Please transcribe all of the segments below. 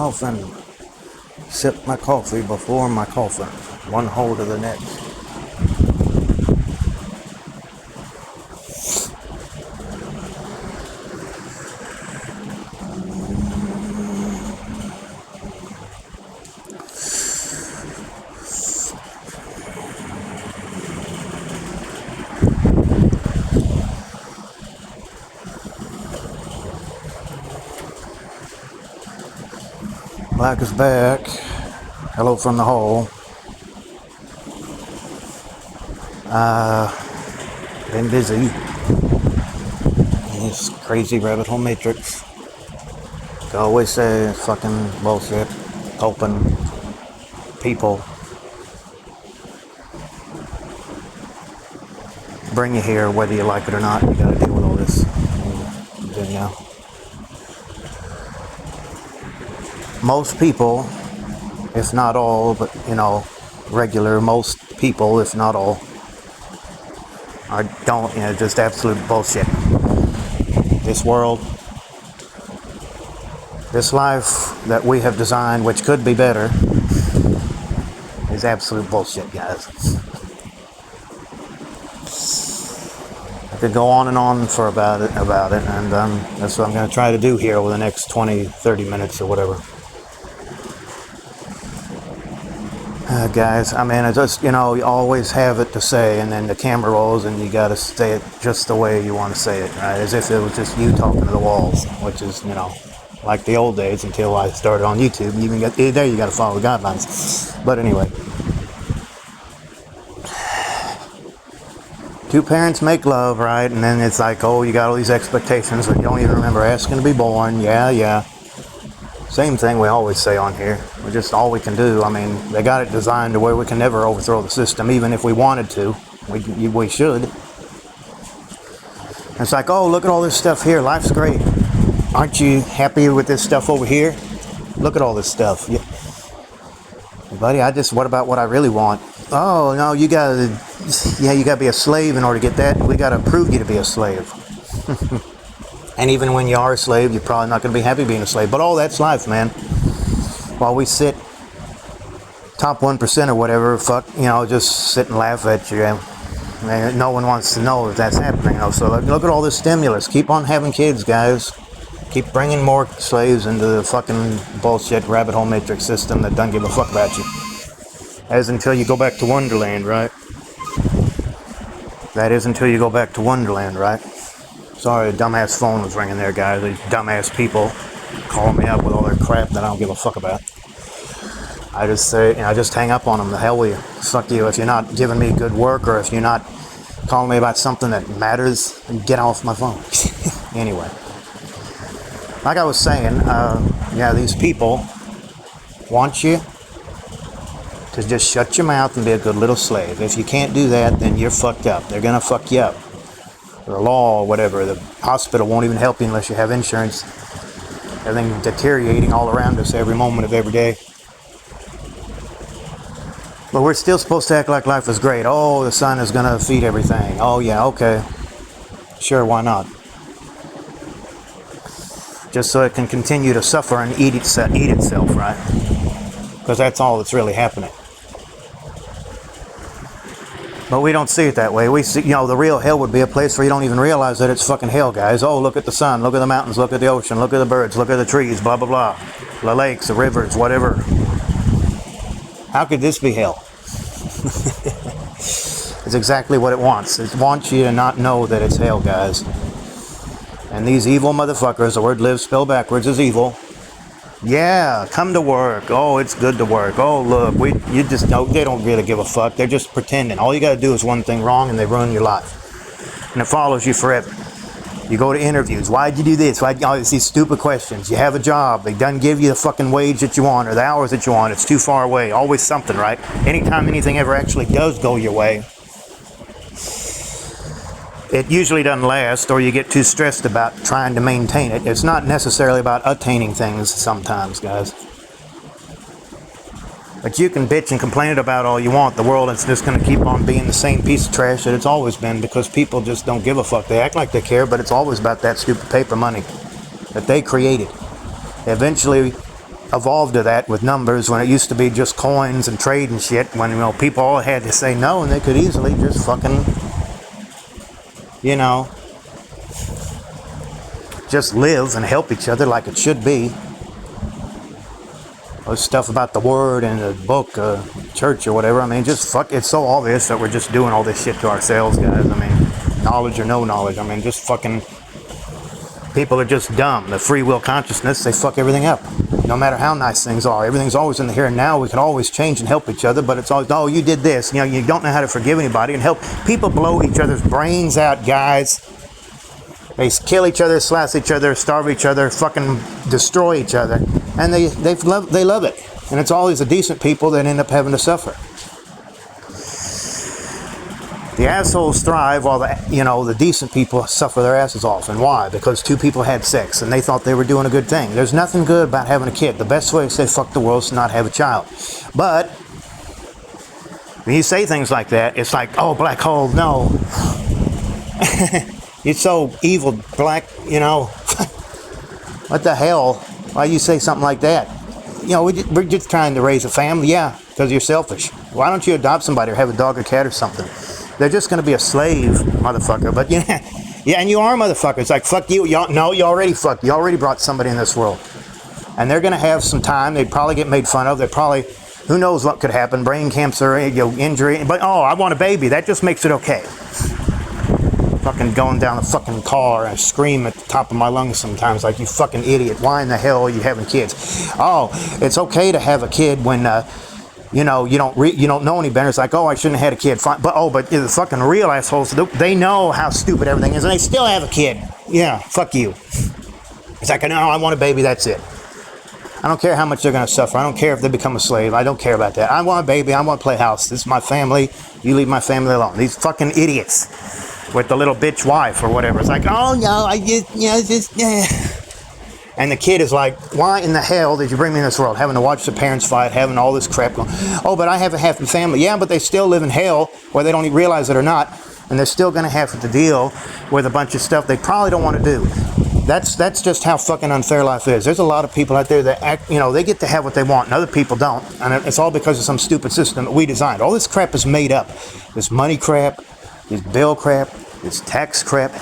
coffin. Sip my coffee before my coffin. One hole to the next. Black is back. Hello from the hole. Been busy. This crazy rabbit hole matrix. I always say it's fucking bullshit. Helping people. Bring you here whether you like it or not. You gotta deal with all this. You know. Most people, if not all, but most people, if not all, just absolute bullshit. This world, this life that we have designed, which could be better, is absolute bullshit, guys. I could go on and on for about it, and that's what I'm going to try to do here over the next 20, 30 minutes or whatever. Guys, I mean, you always have it to say, and then the camera rolls, and you got to say it just the way you want to say it, right? As if it was just you talking to the walls, which is, like the old days until I started on YouTube. You got to follow the guidelines. But anyway, two parents make love, right? And then it's like, oh, you got all these expectations, and you don't even remember asking to be born. Yeah. Same thing we always say on here. We're just all we can do. I mean, they got it designed to where we can never overthrow the system, even if we wanted to. We should. It's like, oh, look at all this stuff here. Life's great. Aren't you happy with this stuff over here? Look at all this stuff. Yeah. Buddy, what about what I really want? Oh, no, you gotta be a slave in order to get that. We gotta prove you to be a slave. And even when you are a slave, you're probably not going to be happy being a slave. But that's life, man. While we sit top 1% or whatever, just sit and laugh at you. Man, no one wants to know if that's happening. So look at all this stimulus. Keep on having kids, guys. Keep bringing more slaves into the fucking bullshit rabbit hole matrix system that doesn't give a fuck about you. As until you go back to Wonderland, right? That is until you go back to Wonderland, right? Sorry, the dumbass phone was ringing there, guys. These dumbass people calling me up with all their crap that I don't give a fuck about. I just say, just hang up on them. The hell with you. Fuck you. If you're not giving me good work, or if you're not calling me about something that matters, get off my phone. Anyway. Like I was saying, these people want you to just shut your mouth and be a good little slave. If you can't do that, then you're fucked up. They're gonna fuck you up. Or law or whatever. The hospital won't even help you unless you have insurance. Everything deteriorating all around us every moment of every day. But we're still supposed to act like life is great. Oh, the sun is going to feed everything. Oh, yeah, okay. Sure, why not? Just so it can continue to suffer and eat itself, right? Because that's all that's really happening. But we don't see it that way. We see, the real hell would be a place where you don't even realize that it's fucking hell, guys. Oh, look at the sun, look at the mountains, look at the ocean, look at the birds, look at the trees, blah, blah, blah. The lakes, the rivers, whatever. How could this be hell? It's exactly what it wants. It wants you to not know that it's hell, guys. And these evil motherfuckers, the word live spelled backwards is evil. Yeah, come to work. Oh, it's good to work. Oh, look, they don't really give a fuck. They're just pretending. All you got to do is one thing wrong and they ruin your life. And it follows you forever. You go to interviews. Why'd you do this? It's these stupid questions. You have a job. They doesn't give you the fucking wage that you want or the hours that you want. It's too far away. Always something, right? Anytime anything ever actually does go your way, it usually doesn't last, or you get too stressed about trying to maintain it. It's not necessarily about attaining things sometimes, guys. But you can bitch and complain about all you want. The world is just going to keep on being the same piece of trash that it's always been, because people just don't give a fuck. They act like they care, but it's always about that stupid paper money that they created. Eventually, evolved to that with numbers when it used to be just coins and trade and shit, when, you know, people all had to say no and they could easily just fucking, you know, just live and help each other like it should be. All this stuff about the word and the book, church or whatever, I mean, just fuck, it's so obvious that we're just doing all this shit to ourselves, guys. I mean, knowledge or no knowledge, I mean, just fucking, people are just dumb. The free will consciousness, they fuck everything up. No matter how nice things are, everything's always in the here and now. We can always change and help each other, but it's always, oh, you did this. You know, you don't know how to forgive anybody and help. People blow each other's brains out, guys. They kill each other, slash each other, starve each other, fucking destroy each other, and they love it. And it's always the decent people that end up having to suffer. The assholes thrive while the decent people suffer their asses off. And why? Because two people had sex and they thought they were doing a good thing. There's nothing good about having a kid. The best way to say fuck the world is to not have a child. But when you say things like that, it's like, oh, black hole, no. You're so evil, black, you know. What the hell? Why you say something like that? You know, we're just trying to raise a family. Yeah, because you're selfish. Why don't you adopt somebody or have a dog or cat or something? They're just going to be a slave, motherfucker. But yeah, and you are motherfuckers. Like, fuck you. No, you already fucked. You already brought somebody in this world. And they're going to have some time. They'd probably get made fun of. They'd probably, who knows what could happen, brain cancer, injury. But, oh, I want a baby. That just makes it okay. Fucking going down a fucking car and scream at the top of my lungs sometimes like, you fucking idiot. Why in the hell are you having kids? Oh, it's okay to have a kid when... you know, you don't know any better. It's like, oh, I shouldn't have had a kid. Fine. But the fucking real assholes, they know how stupid everything is, and they still have a kid. Yeah, fuck you. It's like, no, I want a baby. That's it. I don't care how much they're gonna suffer. I don't care if they become a slave. I don't care about that. I want a baby. I want to play house. This is my family. You leave my family alone. These fucking idiots with the little bitch wife or whatever. It's like, oh no, I just. And the kid is like, why in the hell did you bring me in this world? Having to watch the parents fight, having all this crap going. Oh, but I have a happy family. Yeah, but they still live in hell, whether they don't even realize it or not. And they're still going to have to deal with a bunch of stuff they probably don't want to do. That's just how fucking unfair life is. There's a lot of people out there that act, they get to have what they want and other people don't. And it's all because of some stupid system that we designed. All this crap is made up. This money crap, this bill crap, this tax crap,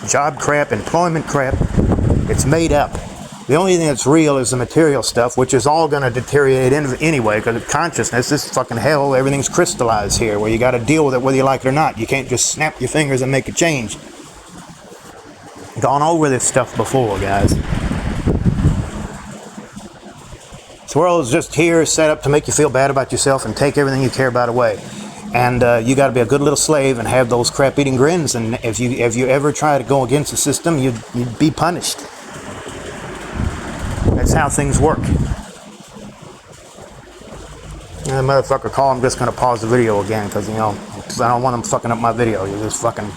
job crap, employment crap. It's made up. The only thing that's real is the material stuff, which is all going to deteriorate anyway, because of consciousness. This is fucking hell. Everything's crystallized here, where you got to deal with it whether you like it or not. You can't just snap your fingers and make a change. Gone over this stuff before, guys. This world is just here, set up to make you feel bad about yourself and take everything you care about away. And you got to be a good little slave and have those crap-eating grins. And if you ever try to go against the system, you'd be punished. That's how things work. And the motherfucker call, I'm just going to pause the video again because, I don't want them fucking up my video. You're just fucking,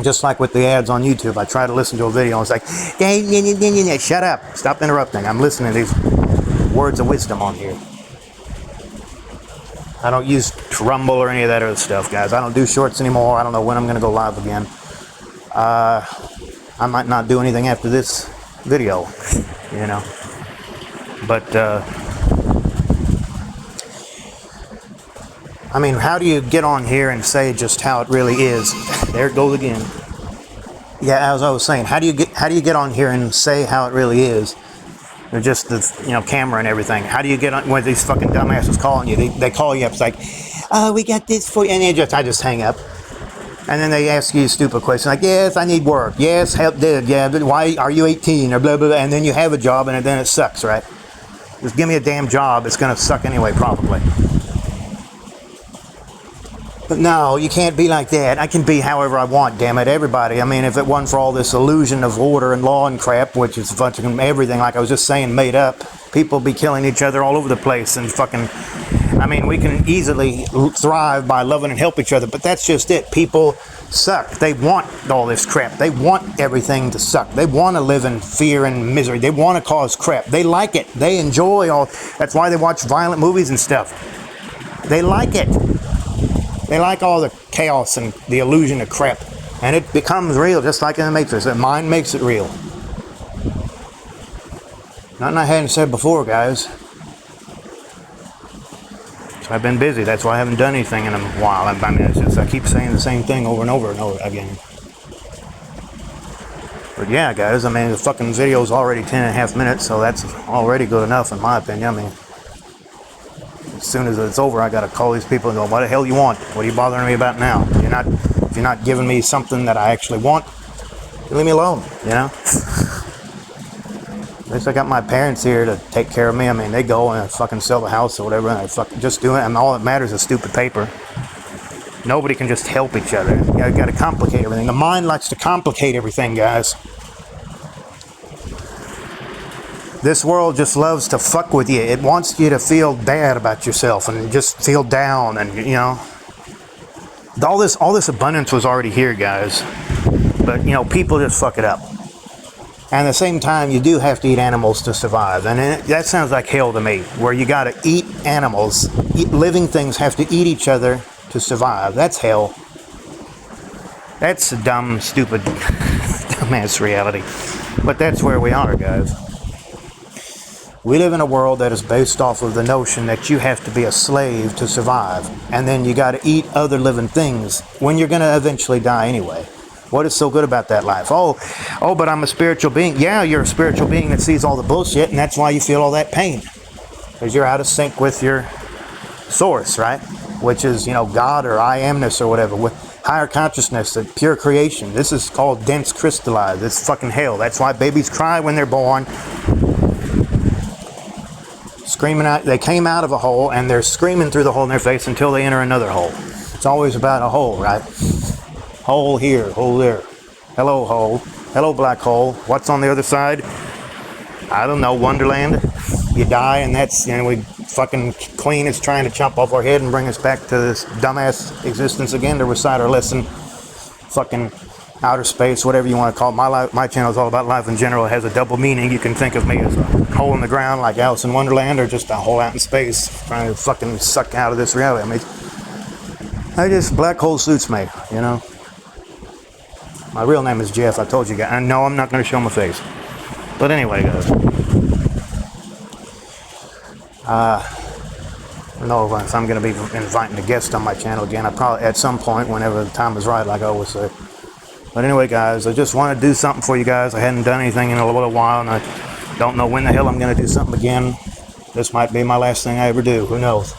just like with the ads on YouTube. I try to listen to a video and it's like, shut up. Stop interrupting. I'm listening to these words of wisdom on here. I don't use Rumble or any of that other stuff, guys. I don't do shorts anymore. I don't know when I'm going to go live again. I might not do anything after this video, But, I mean, how do you get on here and say just how it really is? There it goes again. Yeah, as I was saying, how do you get on here and say how it really is? They're just the camera and everything. How do you get on when these fucking dumbasses calling you? They call you up. It's like, oh, we got this for you, and I just hang up. And then they ask you a stupid question like, yes, I need work. Yes, help did. Yeah, but why are you 18 or blah blah blah? And then you have a job, and then it sucks, right? Just give me a damn job. It's gonna suck anyway, probably. But no, you can't be like that. I can be however I want, damn it, everybody. I mean, if it wasn't for all this illusion of order and law and crap, which is a bunch of everything, like I was just saying, made up, people be killing each other all over the place and fucking, I mean, we can easily thrive by loving and help each other, but that's just it. People suck. They want all this crap. They want everything to suck. They want to live in fear and misery. They want to cause crap. They like it. They enjoy all, that's why they watch violent movies and stuff. They like it. They like all the chaos and the illusion of crap. And it becomes real, just like in the Matrix. The mind makes it real. Nothing I hadn't said before, guys. So I've been busy. That's why I haven't done anything in a while. I mean, it's just I keep saying the same thing over and over and over again. But yeah, guys, I mean, the fucking video's already 10.5 minutes, so that's already good enough in my opinion. I mean, as soon as it's over, I gotta call these people and go, what the hell you want? What are you bothering me about now? If you're not giving me something that I actually want, leave me alone, you know? At least I got my parents here to take care of me. I mean, they go and fucking sell the house or whatever, and they fucking just do it, and all that matters is stupid paper. Nobody can just help each other. You gotta complicate everything. The mind likes to complicate everything, guys. This world just loves to fuck with you. It wants you to feel bad about yourself and just feel down, and you know, all this abundance was already here, guys. But you know, people just fuck it up. And at the same time, you do have to eat animals to survive, and that sounds like hell to me. Where you got to eat animals, living things have to eat each other to survive. That's hell. That's a dumb, stupid, dumbass reality. But that's where we are, guys. We live in a world that is based off of the notion that you have to be a slave to survive, and then you got to eat other living things when you're going to eventually die anyway. What is so good about that life? Oh, but I'm a spiritual being. Yeah, you're a spiritual being that sees all the bullshit, and that's why you feel all that pain, because you're out of sync with your source, right? Which is, you know, God or I amness or whatever, with higher consciousness, the pure creation. This is called dense crystallized. It's fucking hell. That's why babies cry when they're born. Screaming out, they came out of a hole and they're screaming through the hole in their face until they enter another hole. It's always about a hole, right? Hole here, hole there. Hello, hole. Hello, black hole. What's on the other side? I don't know, Wonderland. You die, and that's, you know, we fucking Queen is trying to chop off our head and bring us back to this dumbass existence again to recite our lesson. Fucking outer space, whatever you want to call it. My channel is all about life in general. It has a double meaning. You can think of me as a hole in the ground like Alice in Wonderland, or just a hole out in space trying to fucking suck out of this reality. I mean, black hole suits me, you know. My real name is Jeff. I told you guys. I know I'm not going to show my face. But anyway, guys. I don't know if I'm going to be inviting a guest on my channel again. I probably at some point, whenever the time is right, like I always say. But anyway, guys, I just want to do something for you guys. I hadn't done anything in a little while, and I don't know when the hell I'm going to do something again. This might be my last thing I ever do. Who knows?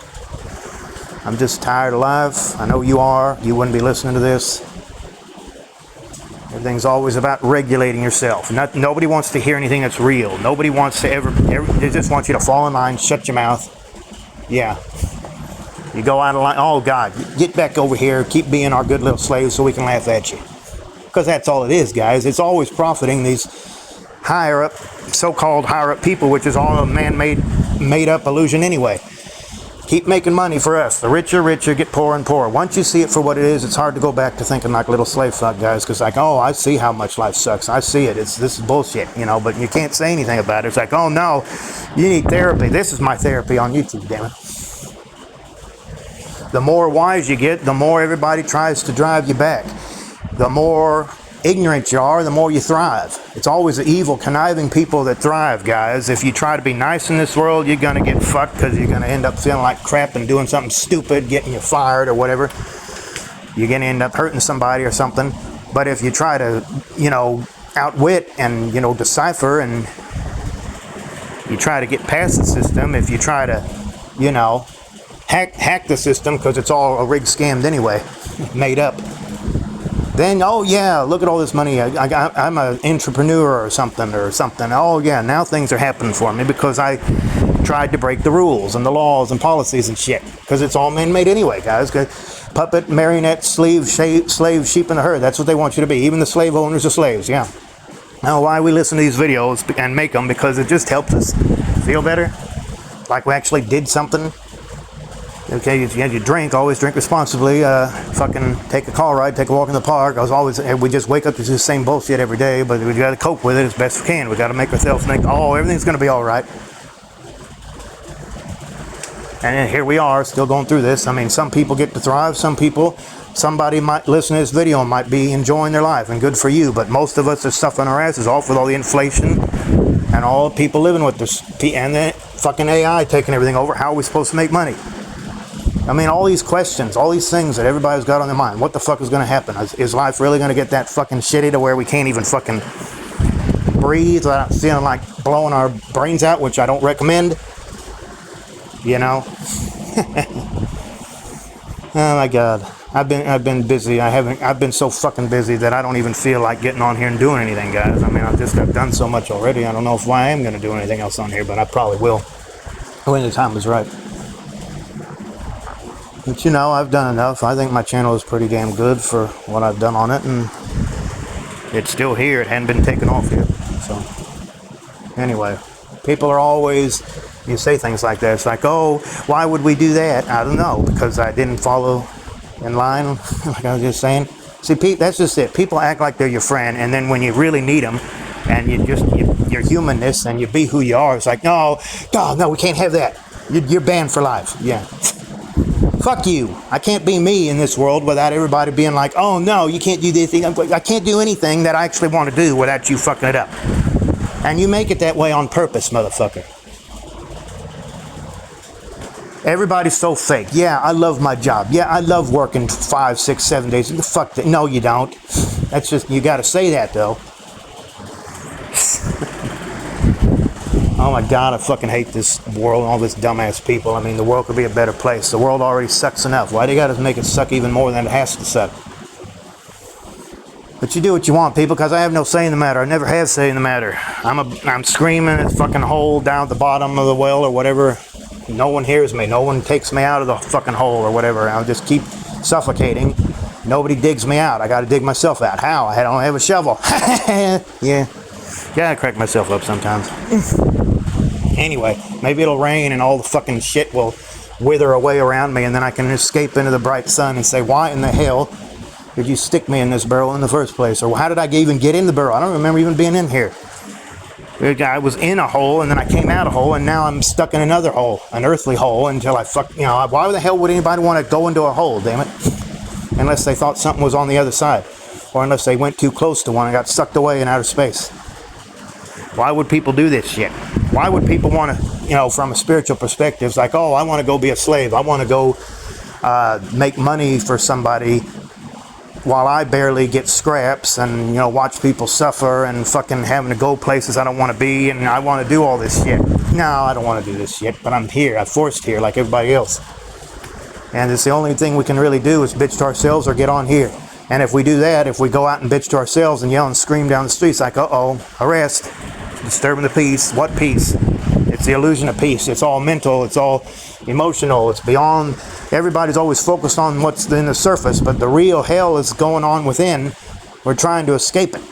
I'm just tired of life. I know you are. You wouldn't be listening to this. Everything's always about regulating yourself. Nobody wants to hear anything that's real. Nobody wants to they just want you to fall in line, shut your mouth. Yeah. You go out of line. Oh, God, get back over here. Keep being our good little slave so we can laugh at you. Because that's all it is, guys. It's always profiting these higher up, so-called higher up people, which is all a man-made, made-up illusion anyway. Keep making money for us. The richer get poorer and poorer. Once you see it for what it is, it's hard to go back to thinking like little slave fuck guys, because like, oh, I see how much life sucks. I see it. This is bullshit, you know, but you can't say anything about it. It's like, oh no, you need therapy. This is my therapy on YouTube, damn it. The more wise you get, the more everybody tries to drive you back. The more ignorant you are, the more you thrive. It's always the evil, conniving people that thrive, guys. If you try to be nice in this world, you're going to get fucked, because you're going to end up feeling like crap and doing something stupid, getting you fired or whatever. You're going to end up hurting somebody or something. But if you try to, you know, outwit and, you know, decipher, and you try to get past the system, if you try to, you know, hack the system, because it's all a rigged scam anyway, made up. Then, oh yeah, look at all this money. I'm an entrepreneur or something. Oh yeah, now things are happening for me because I tried to break the rules and the laws and policies and shit. Because it's all man-made anyway, guys. Puppet, marionette, slave, sheep in the herd. That's what they want you to be. Even the slave owners are slaves, yeah. Now, why we listen to these videos and make them? Because it just helps us feel better. Like we actually did something. Okay, you drink, always drink responsibly. Fucking take a car ride, take a walk in the park. We just wake up to the same bullshit every day, but we got to cope with it as best we can. We got to make ourselves think, oh, everything's going to be all right. And then here we are, still going through this. I mean, some people get to thrive. Somebody might listen to this video and might be enjoying their life, and good for you. But most of us are suffering our asses off with all the inflation and and all the people living with this, and then fucking AI taking everything over. How are we supposed to make money? I mean, all these questions, all these things that everybody's got on their mind. What the fuck is going to happen? Is life really going to get that fucking shitty to where we can't even fucking breathe without feeling like blowing our brains out, which I don't recommend. You know? Oh my God. I've been busy. I've been so fucking busy that I don't even feel like getting on here and doing anything, guys. I mean, I've done so much already. I don't know if I am going to do anything else on here, but I probably will when the time is right. But you know, I've done enough. I think my channel is pretty damn good for what I've done on it, and it's still here. It hadn't been taken off yet. So anyway, people are always, you say things like that. It's like, oh, why would we do that? I don't know, because I didn't follow in line, like I was just saying. See, that's just it. People act like they're your friend, and then when you really need them, and your humanness, and you be who you are, it's like, no, we can't have that. You're banned for life. Yeah. Fuck you. I can't be me in this world without everybody being like, oh no, you can't do this thing. I can't do anything that I actually want to do without you fucking it up. And you make it that way on purpose, motherfucker. Everybody's so fake. Yeah, I love my job. Yeah, I love working 5, 6, 7 days. Fuck that. No, you don't. That's just, you gotta say that though. Oh my God, I fucking hate this world and all this dumbass people. I mean, the world could be a better place. The world already sucks enough. Why do you gotta make it suck even more than it has to suck? But you do what you want, people, because I have no say in the matter. I never have say in the matter. I'm screaming at the fucking hole down at the bottom of the well or whatever. No one hears me. No one takes me out of the fucking hole or whatever. I'll just keep suffocating. Nobody digs me out. I gotta dig myself out. How? I don't have a shovel. Yeah. Gotta crack myself up sometimes. Anyway, maybe it'll rain and all the fucking shit will wither away around me, and then I can escape into the bright sun and say, why in the hell did you stick me in this barrel in the first place? Or how did I even get in the barrel? I don't remember even being in here. I was in a hole, and then I came out a hole, and now I'm stuck in another hole, an earthly hole, until why the hell would anybody want to go into a hole, damn it? Unless they thought something was on the other side, or unless they went too close to one and got sucked away in outer space. Why would people do this shit? Why would people want to, from a spiritual perspective, it's like, oh, I want to go be a slave. I want to go make money for somebody while I barely get scraps and, watch people suffer and fucking having to go places I don't want to be, and I want to do all this shit. No, I don't want to do this shit, but I'm here. I'm forced here like everybody else. And it's the only thing we can really do is bitch to ourselves or get on here. And if we do that, if we go out and bitch to ourselves and yell and scream down the streets like, uh-oh, arrest, disturbing the peace. What peace? It's the illusion of peace. It's all mental. It's all emotional. It's beyond. Everybody's always focused on what's in the surface, but the real hell is going on within. We're trying to escape it.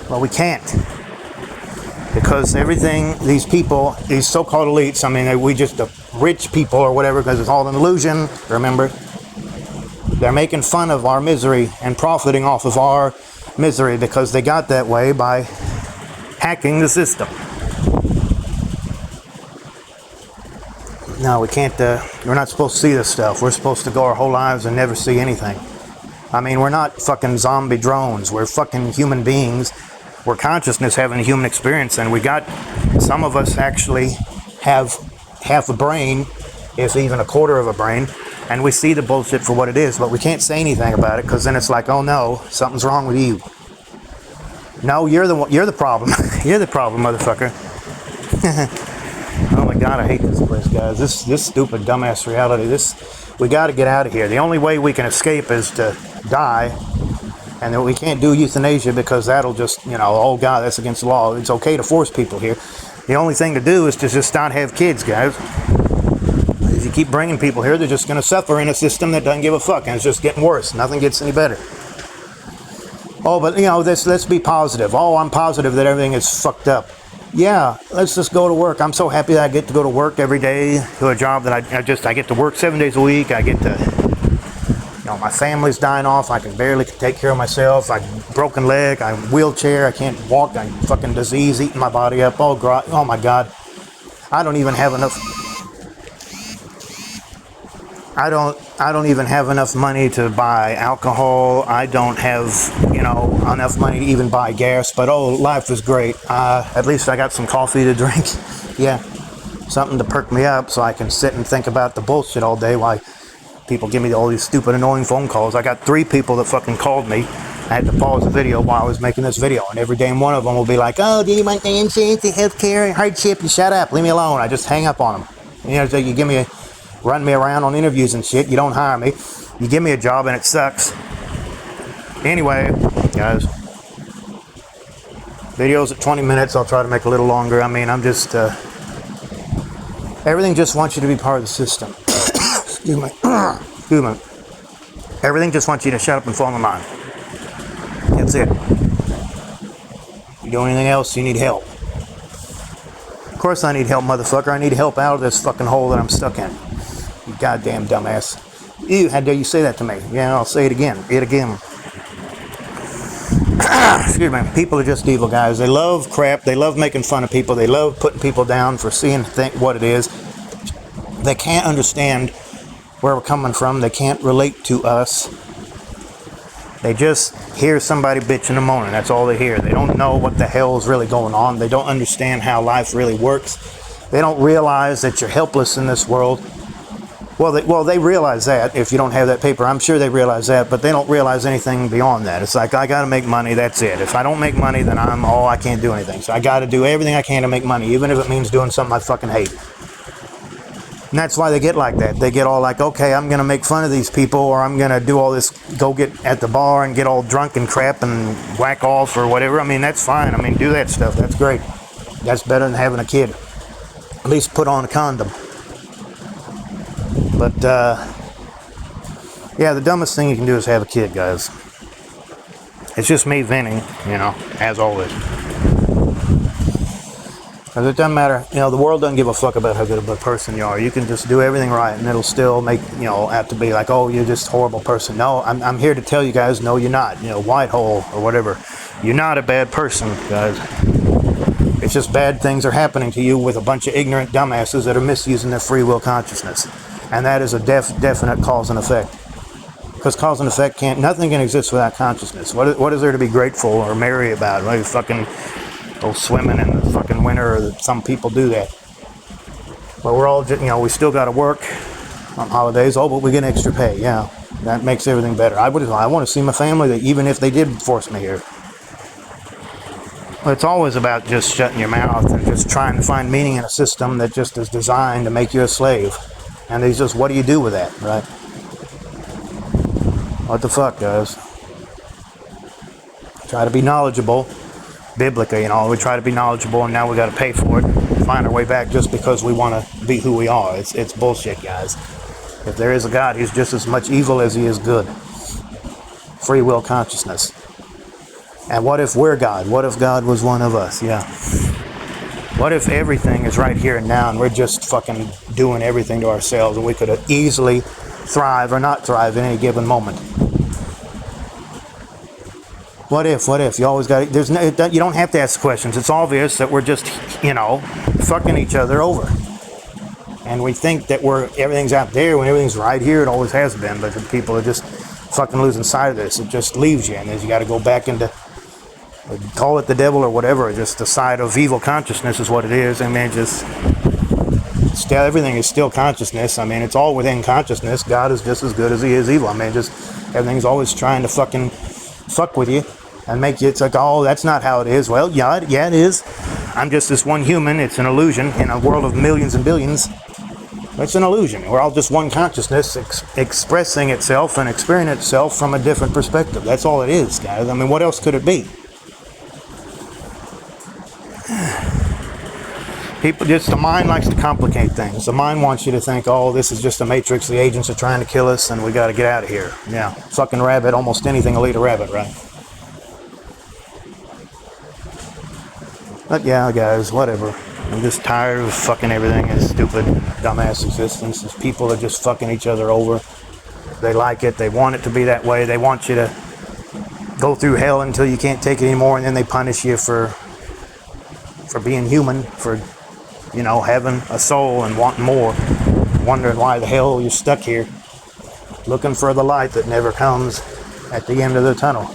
Well, we can't. Because everything, these people, these so-called elites, I mean, we just the rich people or whatever, because it's all an illusion, remember? They're making fun of our misery and profiting off of our misery because they got that way by hacking the system. No, we can't, we're not supposed to see this stuff. We're supposed to go our whole lives and never see anything. I mean, we're not fucking zombie drones. We're fucking human beings. We're consciousness having a human experience, and some of us actually have half a brain, if even a quarter of a brain, and we see the bullshit for what it is, but we can't say anything about it, because then it's like, oh no, something's wrong with you. No, you're the problem. You're the problem, motherfucker. Oh my God, I hate this place, guys. This stupid, dumbass reality. We got to get out of here. The only way we can escape is to die, and then we can't do euthanasia because that'll just, oh God, that's against the law. It's okay to force people here. The only thing to do is to just not have kids, guys. If you keep bringing people here, they're just going to suffer in a system that doesn't give a fuck, and it's just getting worse. Nothing gets any better. Oh, but let's be positive. Oh, I'm positive that everything is fucked up. Yeah, let's just go to work. I'm so happy that I get to go to work every day to a job that I get to work 7 days a week. I get to, my family's dying off. I can barely take care of myself. I broken leg. I'm wheelchair. I can't walk. I'm fucking disease eating my body up. Oh my God. I don't even have enough. I don't even have enough money to buy alcohol. I don't have, enough money to even buy gas. But oh, life is great. At least I got some coffee to drink. Yeah, something to perk me up so I can sit and think about the bullshit all day while people give me all these stupid, annoying phone calls. I got 3 people that fucking called me. I had to pause the video while I was making this video, and every damn one of them will be like, "Oh, do you want the insurance, the healthcare, hardship?" You shut up, leave me alone. I just hang up on them. So you run me around on interviews and shit. You don't hire me. You give me a job and it sucks. Anyway, guys, videos at 20 minutes. I'll try to make a little longer. I mean, I'm just everything just wants you to be part of the system. Excuse me. Excuse me. Everything just wants you to shut up and fall in line. That's it. You do anything else, you need help. Of course I need help, motherfucker. I need help out of this fucking hole that I'm stuck in. You goddamn dumbass. Ew, how dare you say that to me? Yeah, I'll say it again. Excuse me. People are just evil, guys. They love crap. They love making fun of people. They love putting people down for seeing what it is. They can't understand where we're coming from. They can't relate to us. They just hear somebody bitching and moaning. That's all they hear. They don't know what the hell is really going on. They don't understand how life really works. They don't realize that you're helpless in this world. Well, they realize that if you don't have that paper. I'm sure they realize that, but they don't realize anything beyond that. It's like, I got to make money. That's it. If I don't make money, then I can't do anything. So I got to do everything I can to make money, even if it means doing something I fucking hate. And that's why they get like that. They get all like, okay, I'm going to make fun of these people, or I'm going to do all this, go get at the bar and get all drunk and crap and whack off or whatever. I mean, that's fine. I mean, do that stuff. That's great. That's better than having a kid. At least put on a condom. But, yeah, the dumbest thing you can do is have a kid, guys. It's just me venting, as always. Because it doesn't matter, the world doesn't give a fuck about how good of a person you are. You can just do everything right, and it'll still make, have to be like, oh, you're just a horrible person. No, I'm here to tell you guys, no, you're not. White hole or whatever. You're not a bad person, guys. It's just bad things are happening to you with a bunch of ignorant dumbasses that are misusing their free will consciousness. And that is a definite cause and effect. Because cause and effect nothing can exist without consciousness. What is there to be grateful or merry about? Like fucking go swimming in the fucking winter, or some people do that. But we're all just, we still got to work on holidays. Oh, but we get extra pay. Yeah, that makes everything better. I want to see my family, that even if they did force me here. But it's always about just shutting your mouth and just trying to find meaning in a system that just is designed to make you a slave. And it's just, what do you do with that, right? What the fuck, guys? Try to be knowledgeable. Biblically, we try to be knowledgeable, and now we got to pay for it. Find our way back just because we want to be who we are. It's bullshit, guys. If there is a God, he's just as much evil as he is good. Free will consciousness. And what if we're God? What if God was one of us? Yeah. What if everything is right here and now, and we're just fucking doing everything to ourselves, and we could easily thrive or not thrive in any given moment? What if? You always got to, you don't have to ask questions. It's obvious that we're just, fucking each other over. And we think that everything's out there when everything's right here. It always has been, but the people are just fucking losing sight of this. It just leaves you, and then you got to go back into, call it the devil or whatever, just the side of evil consciousness is what it is. I mean, still, everything is still consciousness. I mean, it's all within consciousness. God is just as good as he is evil. I mean, just everything's always trying to fucking fuck with you and make you, it's like, oh, that's not how it is. Well, yeah, it is. I'm just this one human. It's an illusion in a world of millions and billions. It's an illusion. We're all just one consciousness expressing itself and experiencing itself from a different perspective. That's all it is, guys. I mean, what else could it be? The mind likes to complicate things. The mind wants you to think, oh, this is just a matrix. The agents are trying to kill us, and we got to get out of here. Yeah, fucking rabbit. Almost anything will eat a rabbit, right? But yeah, guys, whatever. I'm just tired of fucking everything. It's stupid, dumbass existence. It's people that just fucking each other over. They like it. They want it to be that way. They want you to go through hell until you can't take it anymore, and then they punish you for being human, for having a soul and wanting more, wondering why the hell you're stuck here. looking for the light that never comes at the end of the tunnel.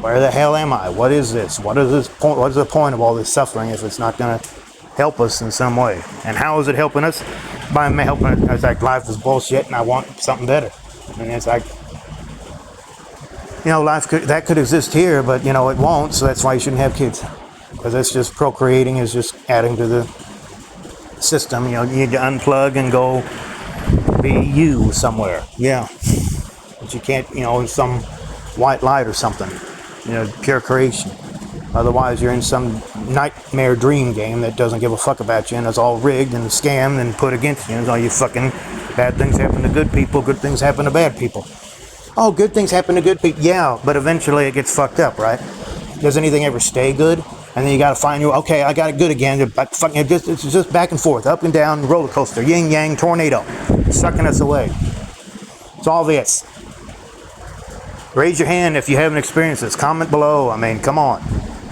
Where the hell am I? What is this? What is this point? What is the point of all this suffering if it's not going to help us in some way? And how is it helping us? By helping us, it's like life is bullshit and I want something better. And it's like, life that could exist here, but it won't. So that's why you shouldn't have kids, because it's just procreating is just adding to the system. You need to unplug and go be you somewhere. Yeah, but you can't. In some white light or something. Pure creation. Otherwise, you're in some nightmare dream game that doesn't give a fuck about you and it's all rigged and scammed and put against you. And all you fucking bad things happen to good people, good things happen to bad people. Oh, good things happen to good people. Yeah, but eventually it gets fucked up, right? Does anything ever stay good? And then you got to find okay, I got it good again. But it's just back and forth, up and down, roller coaster, yin yang, tornado, sucking us away. It's all this. Raise your hand if you haven't experienced this. Comment below. I mean, come on.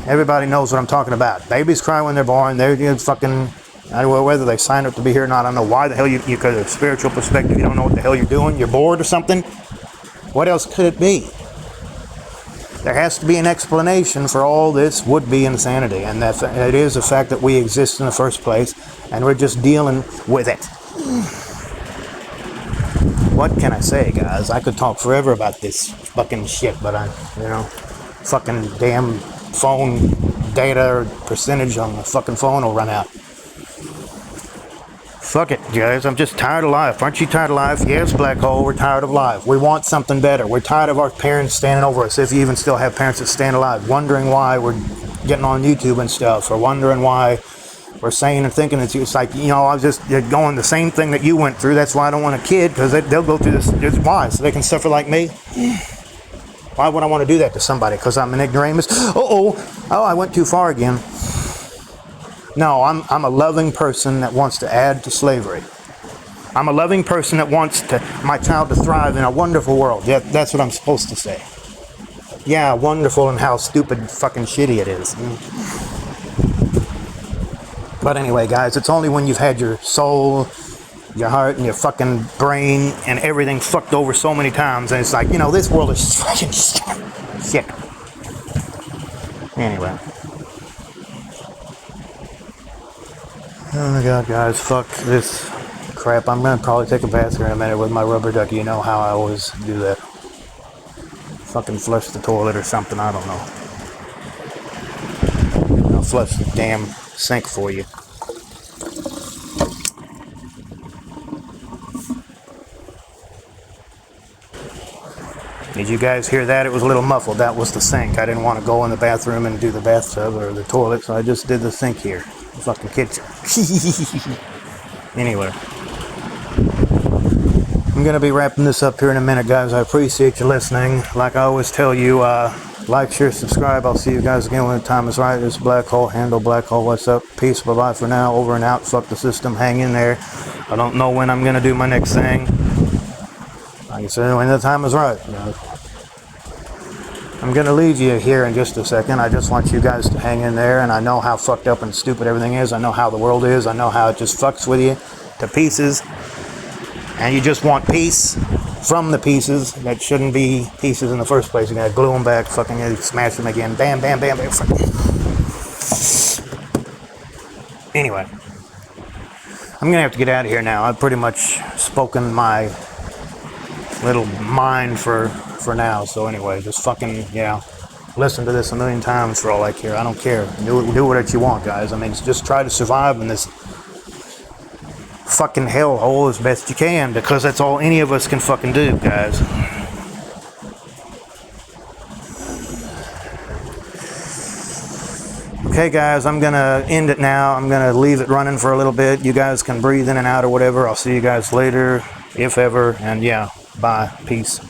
Everybody knows what I'm talking about. Babies cry when they're born. They're fucking, I don't know whether they sign up to be here or not. I don't know why the hell you could, a spiritual perspective, you don't know what the hell you're doing. You're bored or something. What else could it be? There has to be an explanation for all this would-be insanity. And it is the fact that we exist in the first place. And we're just dealing with it. What can I say, guys? I could talk forever about this fucking shit, but fucking damn phone data or percentage on the fucking phone will run out. Fuck it, guys. I'm just tired of life. Aren't you tired of life? Yes, Black Hole, we're tired of life. We want something better. We're tired of our parents standing over us, if you even still have parents that stand alive, wondering why we're getting on YouTube and stuff, or wondering why we're saying and thinking it's like, I was just going the same thing that you went through. That's why I don't want a kid, because they'll go through this. Why? So they can suffer like me? Why would I want to do that to somebody? Because I'm an ignoramus? Oh, I went too far again. No, I'm a loving person that wants to add to slavery. I'm a loving person that wants my child to thrive in a wonderful world. Yeah, that's what I'm supposed to say. Yeah, wonderful, and how stupid fucking shitty it is. But anyway, guys, it's only when you've had your soul, your heart, and your fucking brain and everything fucked over so many times, and it's like, this world is fucking shit. Anyway. Oh my god, guys, fuck this crap. I'm gonna probably take a bath here in a minute with my rubber ducky. You know how I always do that. Fucking flush the toilet or something, I don't know. I'll flush the damn sink for you. Did you guys hear that? It was a little muffled. That was the sink. I didn't want to go in the bathroom and do the bathtub or the toilet, so I just did the sink here. The fucking kitchen. Anyway. I'm going to be wrapping this up here in a minute, guys. I appreciate you listening. Like I always tell you, like, share, subscribe. I'll see you guys again when the time is right. This is Black Hole. Handle Black Hole. What's up? Peace. Bye-bye for now. Over and out. Fuck the system. Hang in there. I don't know when I'm going to do my next thing. Like I said, when the time is right. I'm going to leave you here in just a second. I just want you guys to hang in there. And I know how fucked up and stupid everything is. I know how the world is. I know how it just fucks with you to pieces. And you just want peace from the pieces that shouldn't be pieces in the first place. You gotta glue them back, fucking smash them again. Bam, bam, bam, bam. Anyway. I'm gonna have to get out of here now. I've pretty much spoken my little mind for now. So anyway, just fucking, listen to this a million times for all I care. I don't care. Do what you want, guys. I mean, just try to survive in this fucking hellhole as best you can, because that's all any of us can fucking do, guys. Okay, guys, I'm gonna end it now. I'm gonna leave it running for a little bit. You guys can breathe in and out or whatever. I'll see you guys later, if ever, and bye. Peace.